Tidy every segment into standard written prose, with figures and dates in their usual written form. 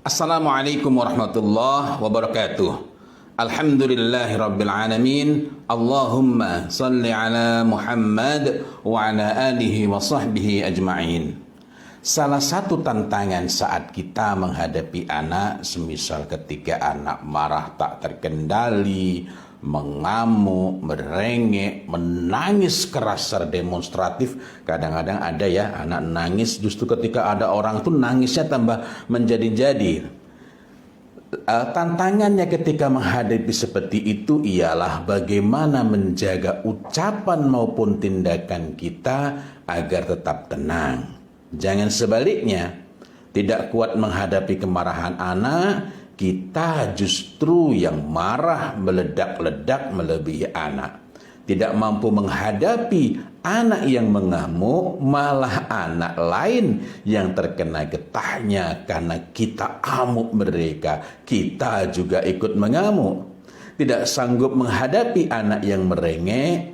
Assalamualaikum warahmatullahi wabarakatuh. Alhamdulillahirabbil alamin. Allahumma salli ala Muhammad wa ala alihi wa sahbihi ajma'in. Salah satu tantangan saat kita menghadapi anak, semisal ketika anak marah tak terkendali, mengamuk, merengek, menangis keras secara demonstratif. Kadang-kadang ada ya anak nangis justru ketika ada orang tuh nangisnya tambah menjadi-jadi. Tantangannya ketika menghadapi seperti itu ialah bagaimana menjaga ucapan maupun tindakan kita agar tetap tenang. Jangan sebaliknya, tidak kuat menghadapi kemarahan anak, kita justru yang marah, meledak-ledak melebihi anak. Tidak mampu menghadapi anak yang mengamuk, malah anak lain yang terkena getahnya karena kita amuk mereka, kita juga ikut mengamuk. Tidak sanggup menghadapi anak yang merengek,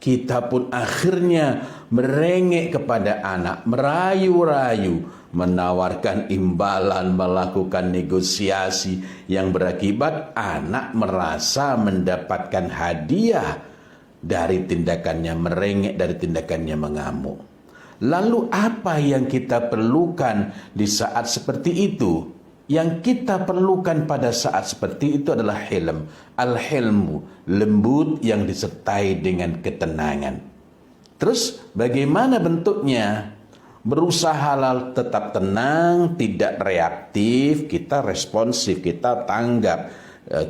kita pun akhirnya merengek kepada anak, merayu-rayu, menawarkan imbalan, melakukan negosiasi yang berakibat anak merasa mendapatkan hadiah dari tindakannya merengek, dari tindakannya mengamuk. Lalu apa yang kita perlukan di saat seperti itu? Yang kita perlukan pada saat seperti itu adalah hilm. Al-hilmu, lembut yang disertai dengan ketenangan. Terus bagaimana bentuknya? Berusaha tetap tenang, tidak reaktif, kita responsif, kita tanggap,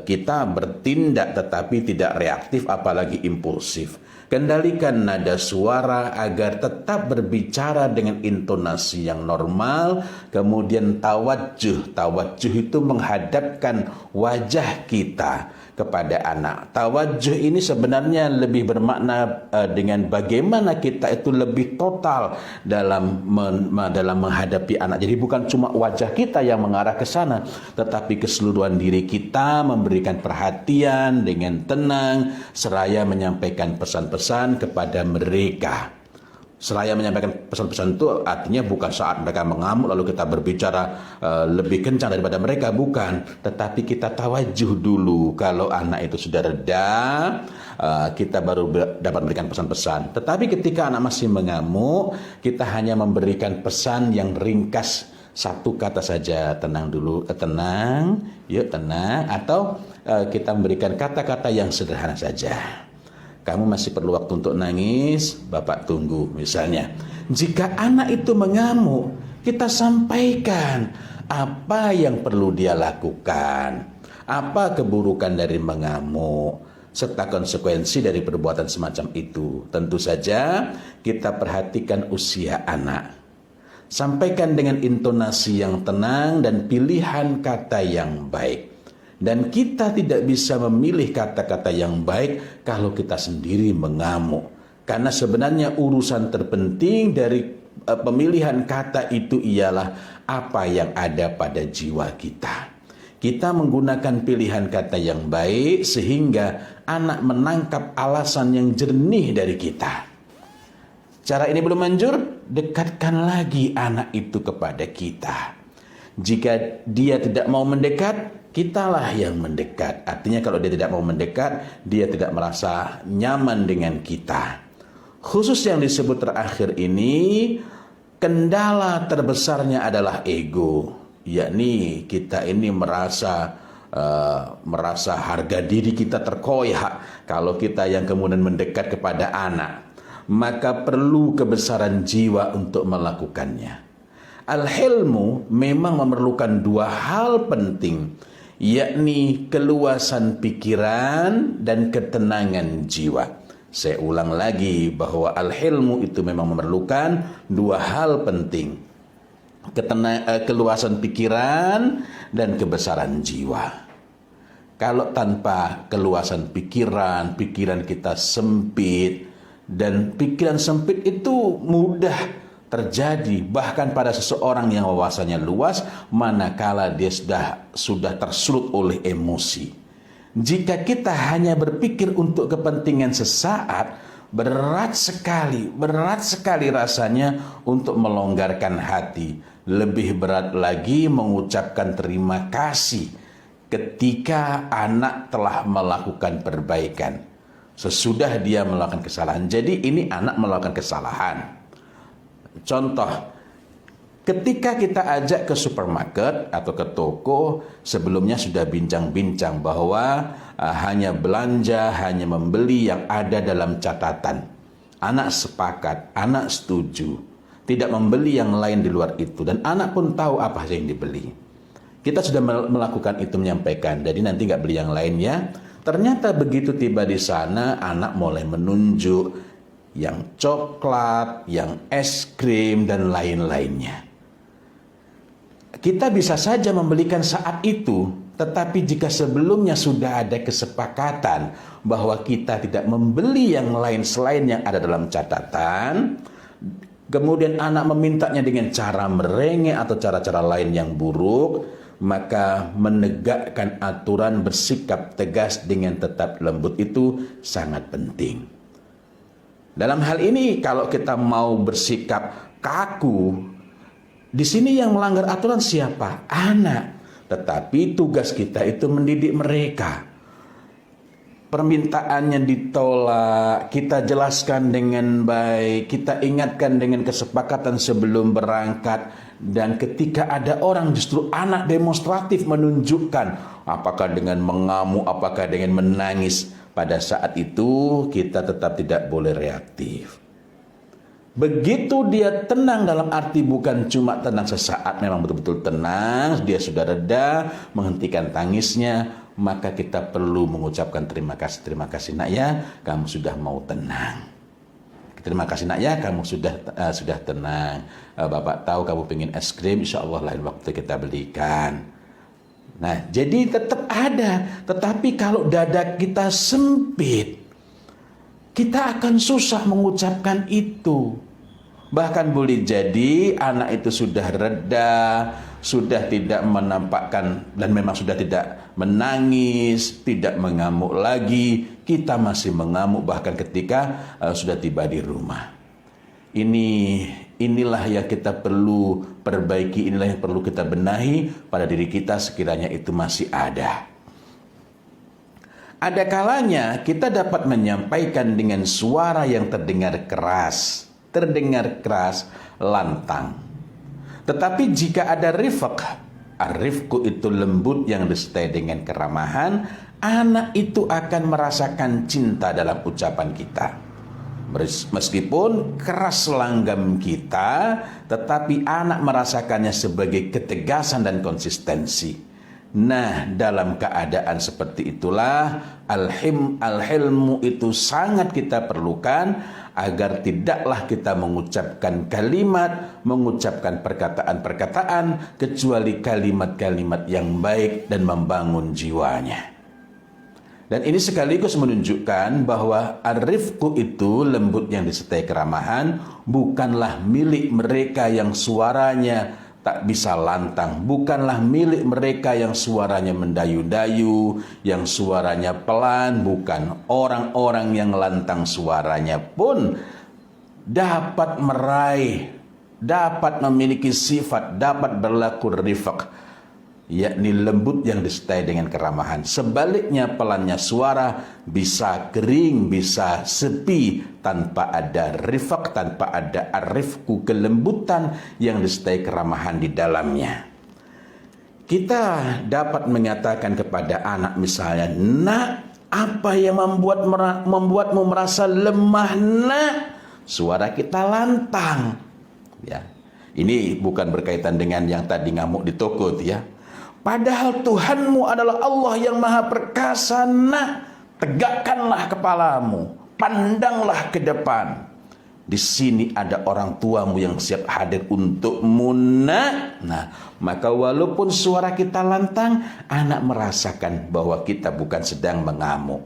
kita bertindak tetapi tidak reaktif apalagi impulsif. Kendalikan nada suara agar tetap berbicara dengan intonasi yang normal. Kemudian tawajjuh. Tawajjuh itu menghadapkan wajah kita kepada anak. Tawajjuh ini sebenarnya lebih bermakna dengan bagaimana kita itu lebih total dalam menghadapi anak. Jadi bukan cuma wajah kita yang mengarah ke sana, tetapi keseluruhan diri kita memberikan perhatian dengan tenang, seraya menyampaikan pesan-pesan kepada mereka. Seraya menyampaikan pesan-pesan itu artinya bukan saat mereka mengamuk lalu kita berbicara lebih kencang daripada mereka, bukan. Tetapi kita tawajuh dulu. Kalau anak itu sudah reda, kita baru dapat memberikan pesan-pesan. Tetapi ketika anak masih mengamuk, kita hanya memberikan pesan yang ringkas, satu kata saja, tenang dulu, tenang, yuk tenang. Atau kita memberikan kata-kata yang sederhana saja. Kamu masih perlu waktu untuk nangis, Bapak tunggu misalnya. Jika anak itu mengamuk, kita sampaikan apa yang perlu dia lakukan, apa keburukan dari mengamuk, serta konsekuensi dari perbuatan semacam itu. Tentu saja kita perhatikan usia anak. Sampaikan dengan intonasi yang tenang dan pilihan kata yang baik. Dan kita tidak bisa memilih kata-kata yang baik kalau kita sendiri mengamuk. Karena sebenarnya urusan terpenting dari pemilihan kata itu ialah apa yang ada pada jiwa kita. Kita menggunakan pilihan kata yang baik sehingga anak menangkap alasan yang jernih dari kita. Cara ini belum manjur, dekatkan lagi anak itu kepada kita. Jika dia tidak mau mendekat, kitalah yang mendekat. Artinya kalau dia tidak mau mendekat, dia tidak merasa nyaman dengan kita. Khusus yang disebut terakhir ini, kendala terbesarnya adalah ego. Yakni kita ini merasa harga diri kita terkoyak kalau kita yang kemudian mendekat kepada anak. Maka perlu kebesaran jiwa untuk melakukannya. Al-hilmu memang memerlukan dua hal penting, yakni keluasan pikiran dan ketenangan jiwa. Saya ulang lagi bahwa al-hilmu itu memang memerlukan dua hal penting, keluasan pikiran dan kebesaran jiwa. Kalau tanpa keluasan pikiran, pikiran kita sempit, dan pikiran sempit itu mudah terjadi bahkan pada seseorang yang wawasannya luas manakala dia sudah tersulut oleh emosi. Jika kita hanya berpikir untuk kepentingan sesaat, berat sekali rasanya untuk melonggarkan hati. Lebih berat lagi mengucapkan terima kasih ketika anak telah melakukan perbaikan sesudah dia melakukan kesalahan. Jadi ini anak melakukan kesalahan. Contoh, ketika kita ajak ke supermarket atau ke toko, sebelumnya sudah bincang-bincang bahwa hanya belanja, hanya membeli yang ada dalam catatan. Anak sepakat, anak setuju, tidak membeli yang lain di luar itu, dan anak pun tahu apa yang dibeli. Kita sudah melakukan itu, menyampaikan, jadi nanti nggak beli yang lain ya. Ternyata begitu tiba di sana, anak mulai menunjuk yang coklat, yang es krim, dan lain-lainnya. Kita bisa saja membelikan saat itu, tetapi jika sebelumnya sudah ada kesepakatan bahwa kita tidak membeli yang lain selain yang ada dalam catatan, kemudian anak memintanya dengan cara merengek atau cara-cara lain yang buruk, maka menegakkan aturan bersikap tegas dengan tetap lembut itu sangat penting. Dalam hal ini kalau kita mau bersikap kaku, di sini yang melanggar aturan siapa? Anak. Tetapi tugas kita itu mendidik mereka. Permintaannya ditolak, kita jelaskan dengan baik, kita ingatkan dengan kesepakatan sebelum berangkat. Dan ketika ada orang, justru anak demonstratif menunjukkan apakah dengan mengamuk, apakah dengan menangis. Pada saat itu kita tetap tidak boleh reaktif. Begitu dia tenang, dalam arti bukan cuma tenang sesaat, memang betul-betul tenang, dia sudah reda, menghentikan tangisnya, maka kita perlu mengucapkan terima kasih nak ya, kamu sudah mau tenang. Terima kasih nak ya, kamu sudah tenang. Bapak tahu kamu pengen es krim, insya Allah lain waktu kita belikan. Nah, jadi tetap ada, tetapi kalau dada kita sempit, kita akan susah mengucapkan itu. Bahkan boleh jadi anak itu sudah reda, sudah tidak menampakkan, dan memang sudah tidak menangis, tidak mengamuk lagi. Kita masih mengamuk bahkan ketika sudah tiba di rumah. Inilah yang kita perlu perbaiki, inilah yang perlu kita benahi pada diri kita sekiranya itu masih ada. Ada kalanya kita dapat menyampaikan dengan suara yang terdengar keras, lantang. Tetapi jika ada rifq, arifku itu lembut yang disertai dengan keramahan, anak itu akan merasakan cinta dalam ucapan kita. Meskipun keras langgam kita, tetapi anak merasakannya sebagai ketegasan dan konsistensi. Nah, dalam keadaan seperti itulah al-hilmu itu sangat kita perlukan, agar tidaklah kita mengucapkan kalimat, mengucapkan perkataan-perkataan kecuali kalimat-kalimat yang baik dan membangun jiwanya. Dan ini sekaligus menunjukkan bahwa ar-rifqu itu, lembut yang disertai keramahan, bukanlah milik mereka yang suaranya tak bisa lantang, bukanlah milik mereka yang suaranya mendayu-dayu, yang suaranya pelan, bukan. Orang-orang yang lantang suaranya pun dapat meraih, dapat memiliki sifat, dapat berlaku rifq, yakni lembut yang disertai dengan keramahan. Sebaliknya pelannya suara bisa kering, bisa sepi tanpa ada rifq, tanpa ada arifku, kelembutan yang disertai keramahan di dalamnya. Kita dapat mengatakan kepada anak misalnya, nak, apa yang membuatmu merasa lemah, nak? Suara kita lantang. Ya, ini bukan berkaitan dengan yang tadi ngamuk di toko ya. Padahal Tuhanmu adalah Allah yang maha perkasa, nak. Tegakkanlah kepalamu, pandanglah ke depan. Di sini ada orang tuamu yang siap hadir untukmu, nak. Nah, maka walaupun suara kita lantang, anak merasakan bahwa kita bukan sedang mengamuk.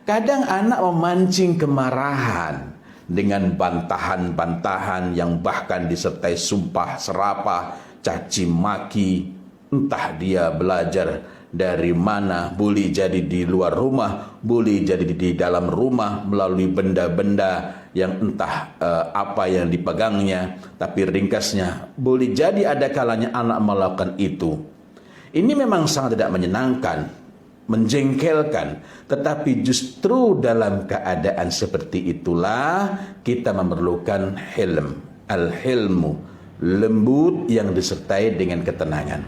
Kadang anak memancing kemarahan dengan bantahan-bantahan yang bahkan disertai sumpah serapah, caci maki. Entah dia belajar dari mana, boleh jadi di luar rumah, boleh jadi di dalam rumah, melalui benda-benda yang entah apa yang dipegangnya, tapi ringkasnya boleh jadi ada kalanya anak melakukan itu. Ini memang sangat tidak menyenangkan, menjengkelkan, tetapi justru dalam keadaan seperti itulah kita memerlukan hilm, al-hilmu, lembut yang disertai dengan ketenangan,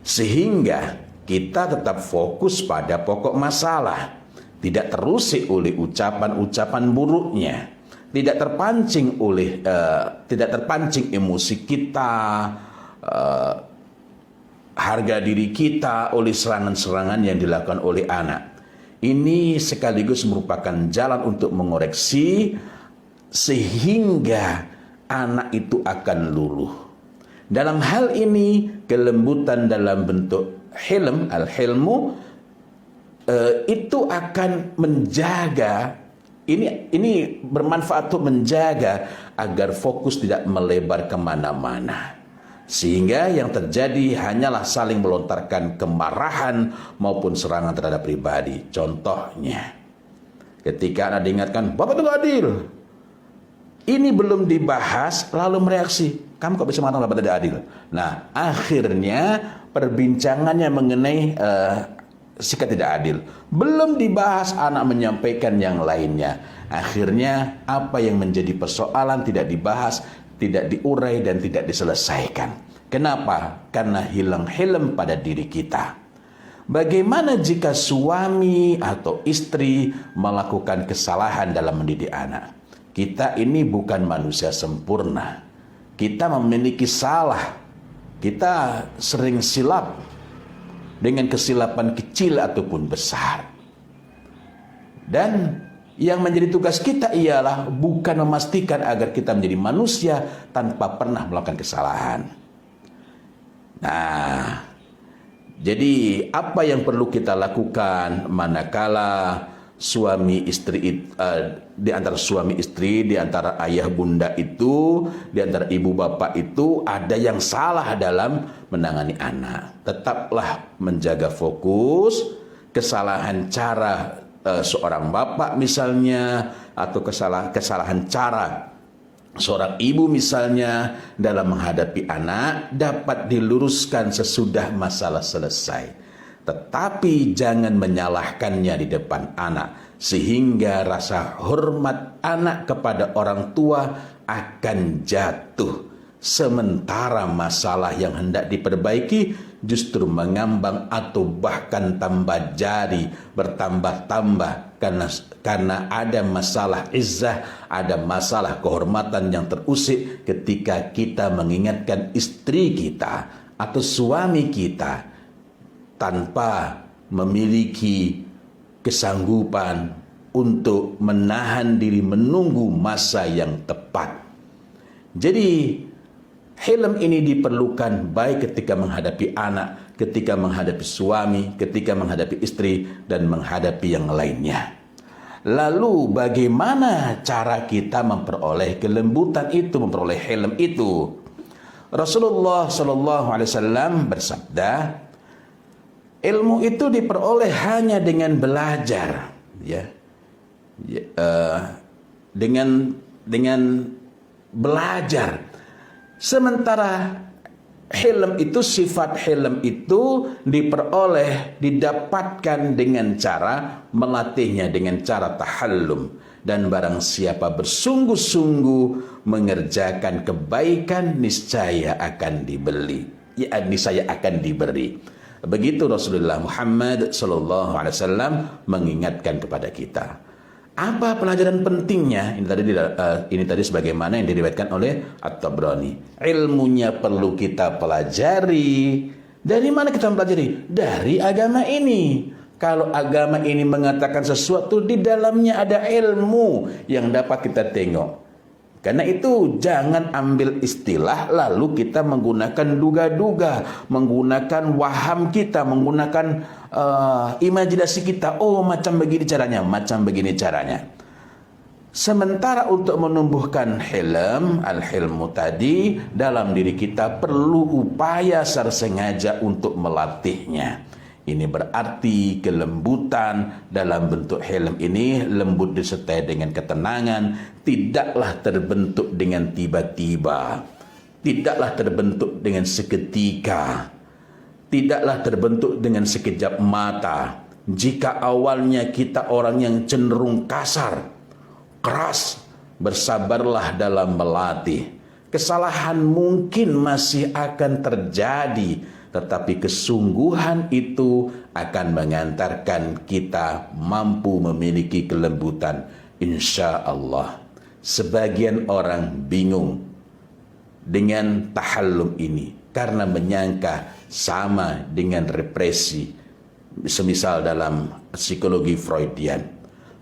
sehingga kita tetap fokus pada pokok masalah, tidak terusik oleh ucapan-ucapan buruknya, tidak terpancing emosi kita, harga diri kita oleh serangan-serangan yang dilakukan oleh anak. Ini sekaligus merupakan jalan untuk mengoreksi sehingga anak itu akan luluh. Dalam hal ini kelembutan dalam bentuk hilm, al-hilmu, itu akan menjaga, ini bermanfaat untuk menjaga agar fokus tidak melebar kemana-mana, sehingga yang terjadi hanyalah saling melontarkan kemarahan maupun serangan terhadap pribadi. Contohnya, ketika anak diingatkan, "Bapak itu nggak adil," ini belum dibahas, lalu mereaksi, "Kamu kok bisa mengatakan Bapak tidak adil?" Nah, akhirnya perbincangannya mengenai sikap tidak adil belum dibahas, anak menyampaikan yang lainnya. Akhirnya apa yang menjadi persoalan tidak dibahas, tidak diurai dan tidak diselesaikan. Kenapa? Karena hilang hilm pada diri kita. Bagaimana jika suami atau istri melakukan kesalahan dalam mendidik anak? Kita ini bukan manusia sempurna. Kita memiliki salah. Kita sering silap dengan kesilapan kecil ataupun besar. Dan yang menjadi tugas kita ialah bukan memastikan agar kita menjadi manusia tanpa pernah melakukan kesalahan. Nah, jadi apa yang perlu kita lakukan manakala suami istri, di antara suami istri, di antara ayah bunda itu, di antara ibu bapak itu ada yang salah dalam menangani anak? Tetaplah menjaga fokus. Kesalahan cara seorang bapak misalnya, atau kesalahan cara seorang ibu misalnya dalam menghadapi anak dapat diluruskan sesudah masalah selesai. Tetapi jangan menyalahkannya di depan anak, sehingga rasa hormat anak kepada orang tua akan jatuh. Sementara masalah yang hendak diperbaiki justru mengambang atau bahkan tambah jadi, bertambah-tambah karena ada masalah izzah, ada masalah kehormatan yang terusik ketika kita mengingatkan istri kita atau suami kita tanpa memiliki kesanggupan untuk menahan diri menunggu masa yang tepat. Jadi hilm ini diperlukan baik ketika menghadapi anak, ketika menghadapi suami, ketika menghadapi istri, dan menghadapi yang lainnya. Lalu bagaimana cara kita memperoleh kelembutan itu, memperoleh hilm itu? Rasulullah SAW bersabda, ilmu itu diperoleh hanya dengan belajar, ya, dengan belajar. Sementara hilm itu, sifat hilm itu diperoleh, didapatkan dengan cara melatihnya, dengan cara tahallum. Dan barang siapa bersungguh-sungguh mengerjakan kebaikan, niscaya akan diberi. Begitu Rasulullah Muhammad SAW mengingatkan kepada kita. Apa pelajaran pentingnya? Ini tadi sebagaimana yang diriwayatkan oleh At-Tabrani. Ilmunya perlu kita pelajari. Dari mana kita mempelajari? Dari agama ini. Kalau agama ini mengatakan sesuatu, di dalamnya ada ilmu yang dapat kita tengok. Karena itu jangan ambil istilah lalu kita menggunakan duga-duga, menggunakan waham kita, menggunakan imajinasi kita. Oh, macam begini caranya, macam begini caranya. Sementara untuk menumbuhkan hilm, al-hilmu tadi dalam diri kita perlu upaya secara sengaja untuk melatihnya. Ini berarti kelembutan dalam bentuk helm ini lembut disertai dengan ketenangan, tidaklah terbentuk dengan tiba-tiba, tidaklah terbentuk dengan seketika, tidaklah terbentuk dengan sekejap mata. Jika awalnya kita orang yang cenderung kasar, keras, bersabarlah dalam melatih. Kesalahan mungkin masih akan terjadi, tetapi kesungguhan itu akan mengantarkan kita mampu memiliki kelembutan, insya Allah. Sebagian orang bingung dengan tahallum ini karena menyangka sama dengan represi, semisal dalam psikologi Freudian.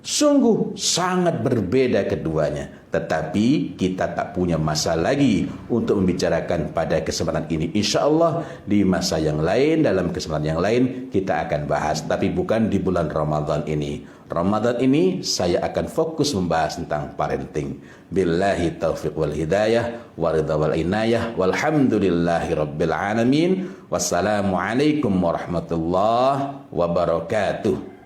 Sungguh sangat berbeda keduanya, tetapi kita tak punya masa lagi untuk membicarakan pada kesempatan ini. Insya Allah di masa yang lain, dalam kesempatan yang lain kita akan bahas, tapi bukan di bulan Ramadan ini. Ramadan ini saya akan fokus membahas tentang parenting. Billahi taufiq wal hidayah wa ridha wal inayah walhamdulillahi rabbil alamin. Wassalamualaikum warahmatullahi wabarakatuh.